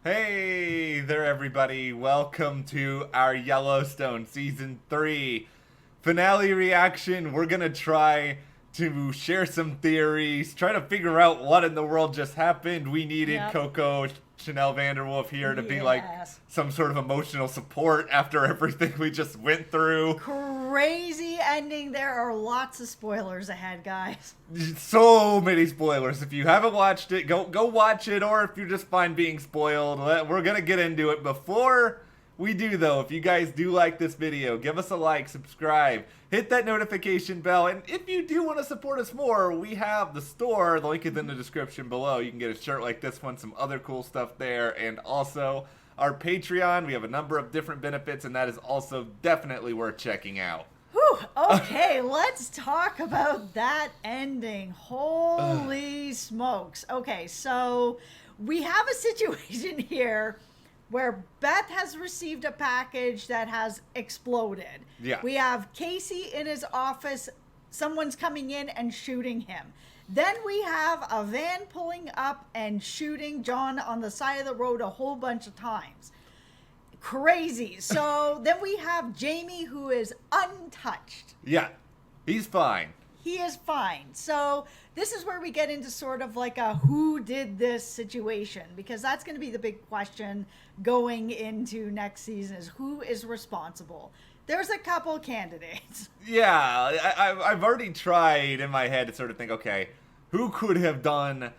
Hey there, everybody. Welcome to our Yellowstone Season 3 finale reaction. We're gonna try to share some theories, try to figure out what in the world just happened. We needed Yep. Coco Chanel Vanderwolf here to be like Yes. some sort of emotional support after everything we just went through. Crazy ending. There are lots of spoilers ahead, guys. So many spoilers. If you haven't watched it, go watch it, or if you're just fine being spoiled, we're gonna get into it. Before we do, though, if you guys do like this video, give us a like, subscribe, hit that notification bell, and if you do want to support us more, we have the store. The link is in the description below. You can get a shirt like this one, some other cool stuff there, and also our Patreon. We have a number of different benefits, and that is also definitely worth checking out. Whew. Okay, let's talk about that ending. Holy smokes. Okay, so we have a situation here where Beth has received a package that has exploded. Yeah. We have Casey in his office. Someone's coming in and shooting him. Then we have a van pulling up and shooting John on the side of the road a whole bunch of times. Crazy. So then we have Jamie, who is untouched. Yeah, he's fine. He is fine. So this is where we get into sort of like a who did this situation, because that's going to be the big question going into next season is who is responsible. There's a couple candidates. Yeah, I've already tried in my head to sort of think, okay, who could have done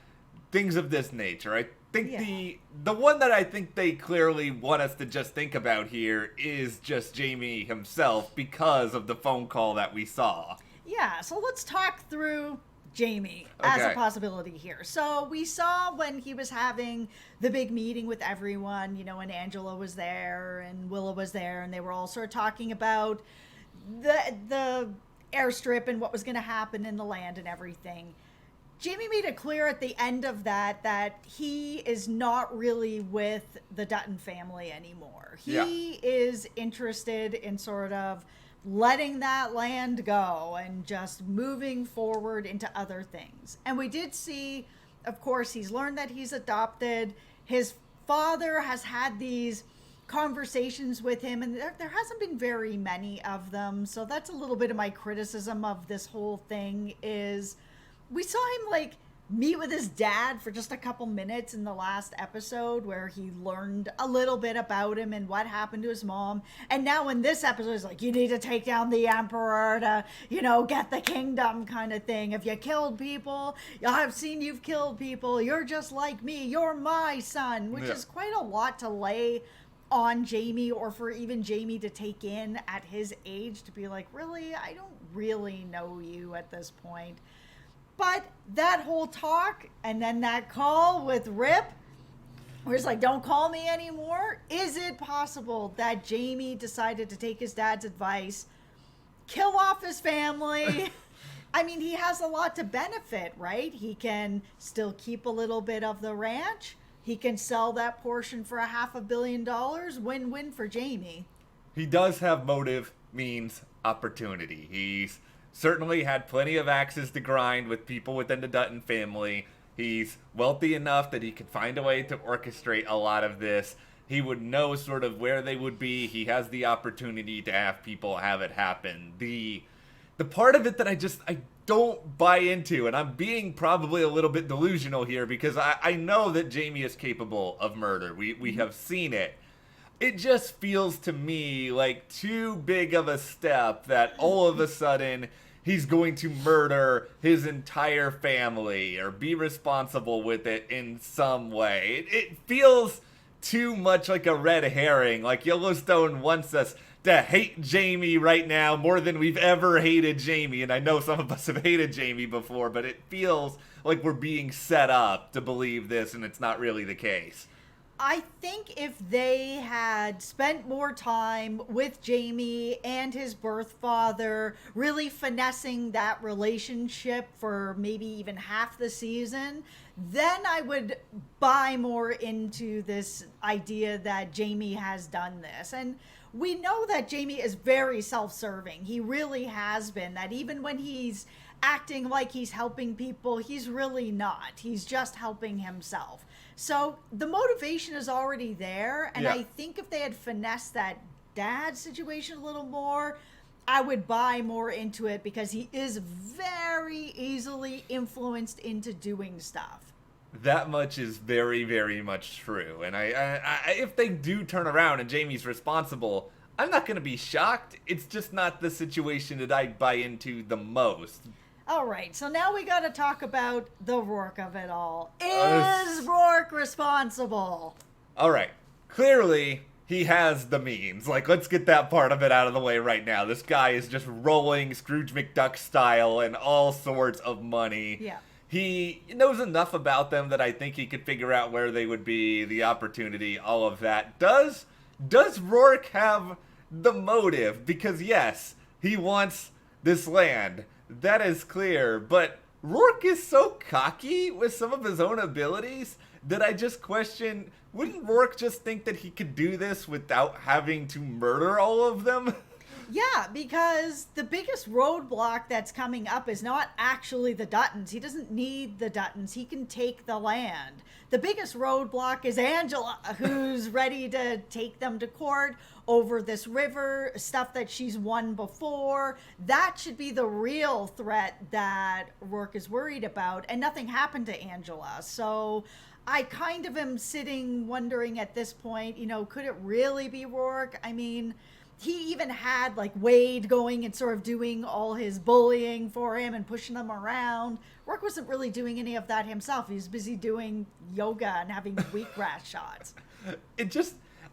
things of this nature? I think the one that I think they clearly want us to just think about here is just Jamie himself because of the phone call that we saw. Yeah, so let's talk through Jamie as a Okay. possibility here. So we saw when he was having the big meeting with everyone, and Angela was there and Willa was there, and they were all sort of talking about the airstrip and what was going to happen in the land and everything. Jamie made it clear at the end of that he is not really with the Dutton family anymore. He is interested in sort of letting that land go and just moving forward into other things. And we did see, of course, he's learned that he's adopted. His father has had these conversations with him, and there hasn't been very many of them. So that's a little bit of my criticism of this whole thing is we saw him like meet with his dad for just a couple minutes in the last episode where he learned a little bit about him and what happened to his mom. And now in this episode, he's like, you need to take down the emperor to, get the kingdom kind of thing. If you killed people, I've seen you've killed people. You're just like me. You're my son, which is quite a lot to lay on Jamie, or for even Jamie to take in at his age, to be like, really? I don't really know you at this point. But that whole talk and then that call with Rip, where it's like, don't call me anymore. Is it possible that Jamie decided to take his dad's advice, kill off his family? I mean, he has a lot to benefit, right? He can still keep a little bit of the ranch. He can sell that portion for $500 million. Win-win for Jamie. He does have motive, means, opportunity. He's certainly had plenty of axes to grind with people within the Dutton family. He's wealthy enough that he could find a way to orchestrate a lot of this. He would know sort of where they would be. He has the opportunity to have people have it happen. The part of it that I don't buy into, and I'm being probably a little bit delusional here because I know that Jamie is capable of murder. We have seen it. It just feels to me like too big of a step that all of a sudden he's going to murder his entire family or be responsible with it in some way. It feels too much like a red herring. Like Yellowstone wants us to hate Jamie right now more than we've ever hated Jamie. And I know some of us have hated Jamie before, but it feels like we're being set up to believe this, and it's not really the case. I think if they had spent more time with Jamie and his birth father, really finessing that relationship for maybe even half the season, then I would buy more into this idea that Jamie has done this. And we know that Jamie is very self-serving. He really has been. That even when he's acting like he's helping people, he's really not. He's just helping himself. So the motivation is already there, and Yeah. I think if they had finessed that dad situation a little more, I would buy more into it because he is very easily influenced into doing stuff. That much is very, very much true. And if they do turn around and Jamie's responsible, I'm not going to be shocked. It's just not the situation that I buy into the most. All right, so now we got to talk about the Rourke of it all. Uh, Is Rourke responsible? All right. Clearly, he has the means. Like, let's get that part of it out of the way right now. This guy is just rolling Scrooge McDuck style in all sorts of money. Yeah. He knows enough about them that I think he could figure out where they would be, the opportunity, all of that. Does Rourke have the motive? Because yes, he wants this land. That is clear. But Rourke is so cocky with some of his own abilities that I just question, wouldn't Rourke just think that he could do this without having to murder all of them? Yeah, because the biggest roadblock that's coming up is not actually the Duttons. He doesn't need the Duttons. He can take the land. The biggest roadblock is Angela, who's ready to take them to court over this river, stuff that she's won before. That should be the real threat that Rourke is worried about, and nothing happened to Angela. So I kind of am sitting wondering at this point, could it really be Rourke? I mean, he even had like Wade going and sort of doing all his bullying for him and pushing him around. Rourke wasn't really doing any of that himself. He was busy doing yoga and having wheatgrass shots.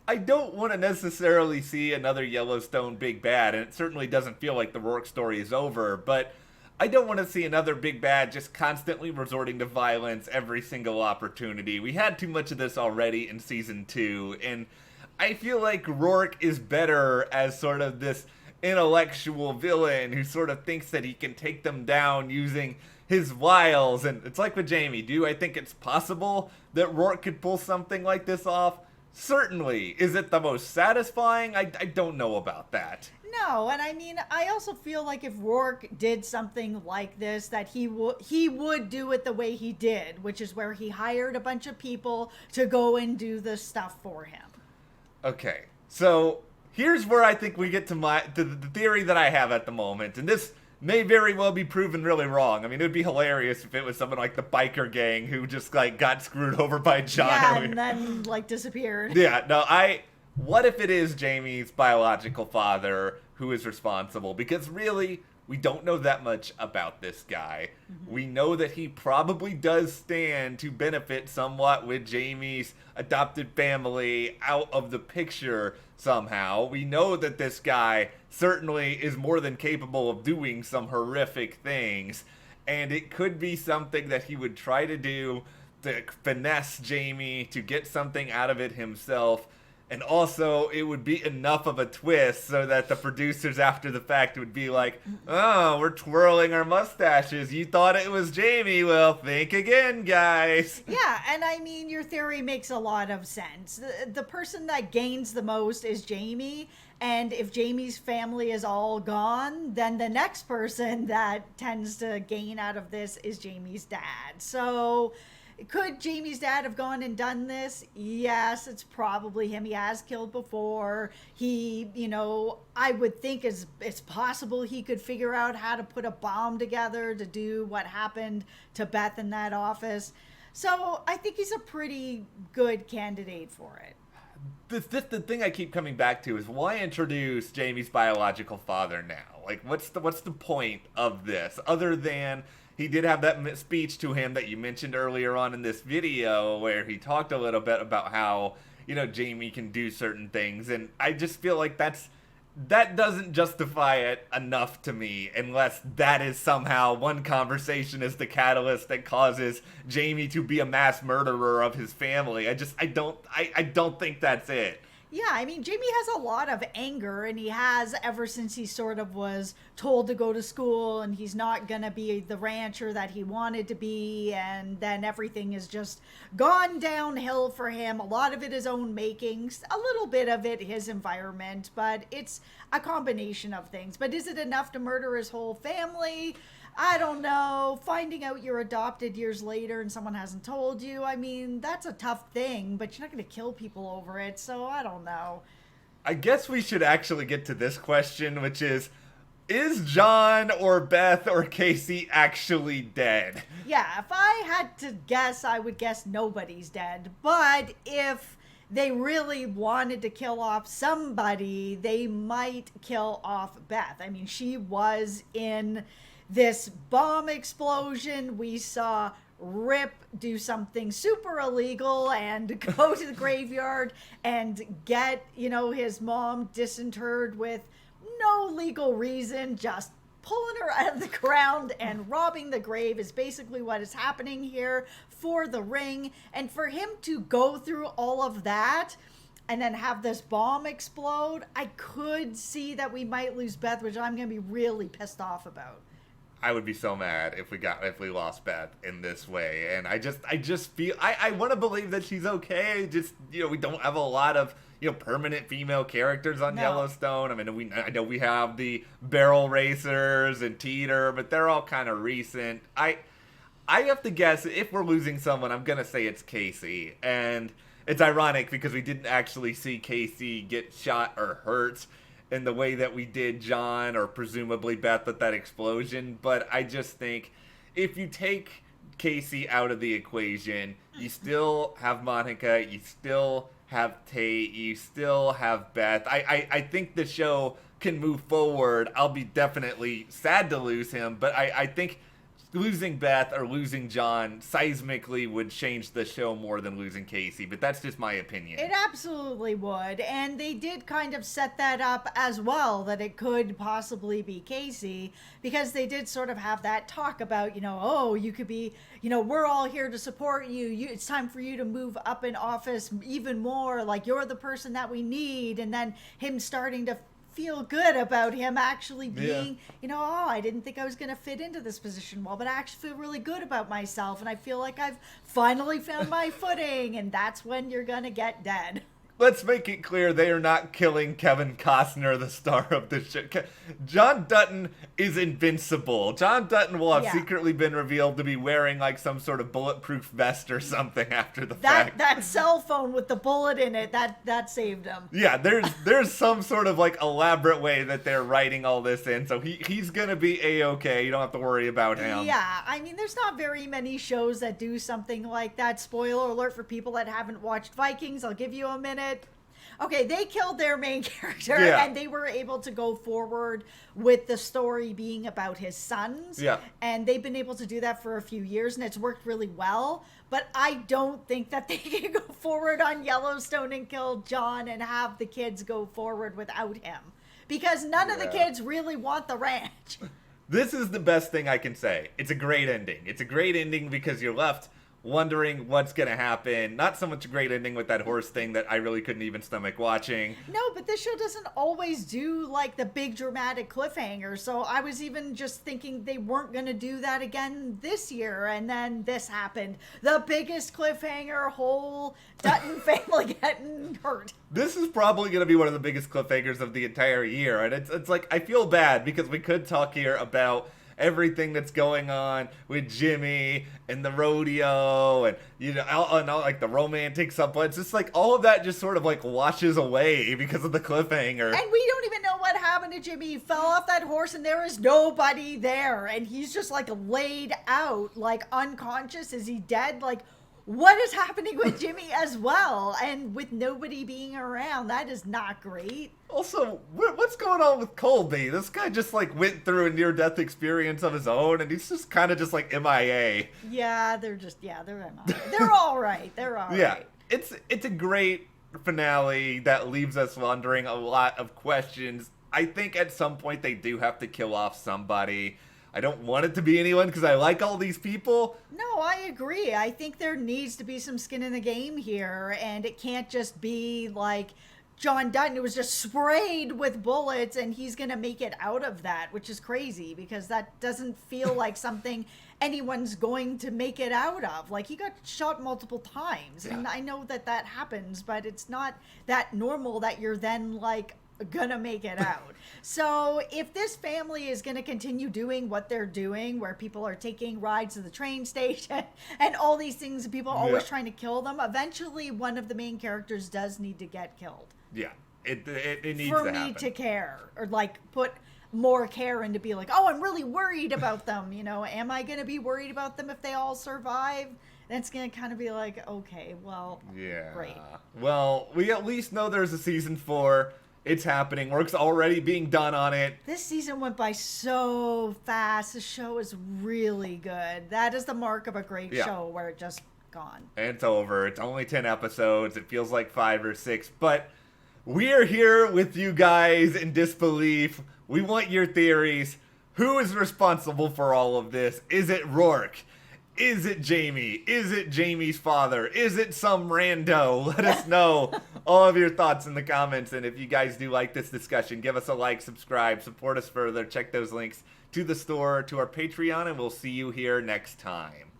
I don't want to necessarily see another Yellowstone big bad, and it certainly doesn't feel like the Rourke story is over, but I don't want to see another big bad just constantly resorting to violence every single opportunity. We had too much of this already in season 2, and I feel like Rourke is better as sort of this intellectual villain who sort of thinks that he can take them down using his wiles. And it's like with Jamie. Do I think it's possible that Rourke could pull something like this off? Certainly. Is it the most satisfying? I don't know about that. No, and I mean, I also feel like if Rourke did something like this, that he would do it the way he did, which is where he hired a bunch of people to go and do the stuff for him. Okay, so here's where I think we get to the theory that I have at the moment, and this may very well be proven really wrong. I mean, it would be hilarious if it was someone like the biker gang who just like got screwed over by John. Yeah, and then like disappeared. Yeah, no, what if it is Jamie's biological father who is responsible? Because really, we don't know that much about this guy. Mm-hmm. We know that he probably does stand to benefit somewhat with Jamie's adopted family out of the picture somehow. We know that this guy certainly is more than capable of doing some horrific things. And it could be something that he would try to do to finesse Jamie to get something out of it himself. And also, it would be enough of a twist so that the producers after the fact would be like, oh, we're twirling our mustaches. You thought it was Jamie. Well, think again, guys. Yeah, and I mean, your theory makes a lot of sense. The person that gains the most is Jamie. And if Jamie's family is all gone, then the next person that tends to gain out of this is Jamie's dad. So could Jamie's dad have gone and done this? Yes, it's probably him. He has killed before. He, I would think it's possible he could figure out how to put a bomb together to do what happened to Beth in that office. So I think he's a pretty good candidate for it. The thing I keep coming back to is why introduce Jamie's biological father now? Like, what's the point of this other than he did have that speech to him that you mentioned earlier on in this video where he talked a little bit about how, Jamie can do certain things. And I just feel like that doesn't justify it enough to me unless that is somehow one conversation is the catalyst that causes Jamie to be a mass murderer of his family. I don't think that's it. Yeah, I mean, Jamie has a lot of anger, and he has ever since he sort of was told to go to school, and he's not going to be the rancher that he wanted to be, and then everything has just gone downhill for him. A lot of it his own makings, a little bit of it his environment, but it's a combination of things. But is it enough to murder his whole family? I don't know, finding out you're adopted years later and someone hasn't told you, I mean, that's a tough thing, but you're not going to kill people over it, so I don't know. I guess we should actually get to this question, which is John or Beth or Casey actually dead? Yeah, if I had to guess, I would guess nobody's dead. But if they really wanted to kill off somebody, they might kill off Beth. I mean, she was in this bomb explosion. We saw Rip do something super illegal and go to the graveyard and get, his mom disinterred with no legal reason, just pulling her out of the ground and robbing the grave is basically what is happening here for the ring. And for him to go through all of that and then have this bomb explode, I could see that we might lose Beth, which I'm going to be really pissed off about. I would be so mad if we lost Beth in this way, and I just feel I want to believe that she's okay. Just we don't have a lot of permanent female characters on Yellowstone. I mean, I know we have the barrel racers and Teeter, but they're all kind of recent. I have to guess if we're losing someone, I'm gonna say it's Casey, and it's ironic because we didn't actually see Casey get shot or hurt in the way that we did John or presumably Beth with that explosion. But I just think if you take Casey out of the equation, you still have Monica, you still have Tate, you still have Beth. I think the show can move forward. I'll be definitely sad to lose him, but I think losing Beth or losing John seismically would change the show more than losing Casey, but that's just my opinion. It absolutely would, and they did kind of set that up as well, that it could possibly be Casey, because they did sort of have that talk about, oh, you could be, we're all here to support you, it's time for you to move up in office even more, like you're the person that we need, and then him starting to feel good about him actually being, oh, I didn't think I was going to fit into this position well, but I actually feel really good about myself, and I feel like I've finally found my footing, and that's when you're going to get dead. Let's make it clear they are not killing Kevin Costner, the star of the show. John Dutton is invincible. John Dutton will have secretly been revealed to be wearing like some sort of bulletproof vest or something after the fact. That cell phone with the bullet in it, that saved him. Yeah, there's some sort of like elaborate way that they're writing all this in, so he's gonna be A-okay. You don't have to worry about him. Yeah, I mean, there's not very many shows that do something like that. Spoiler alert for people that haven't watched Vikings. I'll give you a minute. Okay, they killed their main character, and they were able to go forward with the story being about his sons. Yeah. And they've been able to do that for a few years, and it's worked really well. But I don't think that they can go forward on Yellowstone and kill John and have the kids go forward without him. Because none of the kids really want the ranch. This is the best thing I can say. It's a great ending. It's a great ending because you're left wondering what's gonna happen. Not so much a great ending with that horse thing that I really couldn't even stomach watching. No, but this show doesn't always do like the big dramatic cliffhanger, so I was even just thinking they weren't gonna do that again this year, and then this happened. The biggest cliffhanger, whole Dutton family getting hurt. This is probably gonna be one of the biggest cliffhangers of the entire year, and it's like I feel bad because we could talk here about everything that's going on with Jimmy and the rodeo and all like the romantic stuff, but it's just like all of that just sort of like washes away because of the cliffhanger. And we don't even know what happened to Jimmy. He fell off that horse and there is nobody there, and he's just like laid out, like unconscious. Is he dead? Like, what is happening with Jimmy as well? And with nobody being around, that is not great. Also, what's going on with Colby? This guy just like went through a near-death experience of his own, and he's just kind of just like MIA. Yeah, they're MIA. They're all right. They're all right. It's a great finale that leaves us wondering a lot of questions. I think at some point they do have to kill off somebody. I don't want it to be anyone because I like all these people. No, I agree. I think there needs to be some skin in the game here, and it can't just be like John Dutton, who was just sprayed with bullets, and he's going to make it out of that, which is crazy because that doesn't feel like something anyone's going to make it out of. Like, he got shot multiple times, and I know that happens, but it's not that normal that you're then like gonna make it out. So if this family is gonna continue doing what they're doing, where people are taking rides to the train station and all these things, and people are always trying to kill them, eventually one of the main characters does need to get killed. Yeah, it needs for to me happen. to care, or like put more care into be like, oh, I'm really worried about them. You know, am I gonna be worried about them if they all survive? That's gonna kind of be like, okay, well, Yeah. great. Well, we at least know there's a season 4. It's happening. Work's already being done on it. This season went by so fast. The show is really good. That is the mark of a great show, where it just gone. And it's over. It's only 10 episodes. It feels like 5 or 6, but we're here with you guys in disbelief. We want your theories. Who is responsible for all of this? Is it Rourke? Is it Jamie? Is it Jamie's father? Is it some rando? Let us know all of your thoughts in the comments. And if you guys do like this discussion, give us a like, subscribe, support us further. Check those links to the store, to our Patreon, and we'll see you here next time.